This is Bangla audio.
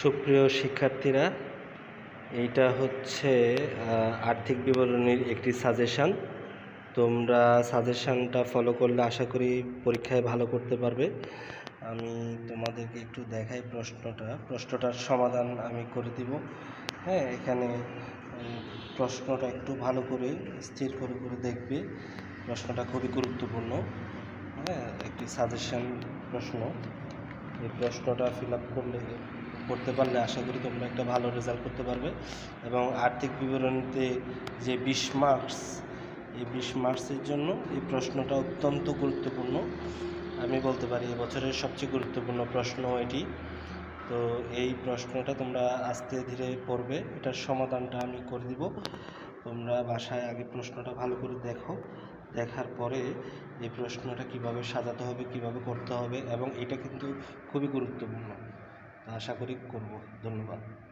সুপ্রিয় শিক্ষার্থীরা, এইটা হচ্ছে আর্থিক বিবরণীর একটি সাজেশান। তোমরা সাজেশানটা ফলো করলে আশা করি পরীক্ষায় ভালো করতে পারবে। আমি তোমাদেরকে একটু দেখাই প্রশ্নটার সমাধান আমি করে দিব। হ্যাঁ, এখানে প্রশ্নটা একটু ভালো করে স্থির করে দেখবে। প্রশ্নটা খুবই গুরুত্বপূর্ণ। হ্যাঁ, একটি সাজেশান প্রশ্ন। এই প্রশ্নটা ফিল আপ করতে পারলে আশা করি তোমরা একটা ভালো রেজাল্ট করতে পারবে। এবং আর্থিক বিবরণীতে যে 20 মার্কস, এই 20 মার্কসের জন্য এই প্রশ্নটা অত্যন্ত গুরুত্বপূর্ণ। আমি বলতে পারি এবছরের সবচেয়ে গুরুত্বপূর্ণ প্রশ্ন এটি। তো এই প্রশ্নটা তোমরা আস্তে ধীরে পড়বে, এটার সমাধানটা আমি করে দিব। তোমরা বাসায় আগে প্রশ্নটা ভালো করে দেখো, দেখার পরে এই প্রশ্নটা কিভাবে সাজাতে হবে, কিভাবে করতে হবে, এবং এটা কিন্তু খুবই গুরুত্বপূর্ণ। আশা করি করব। ধন্যবাদ।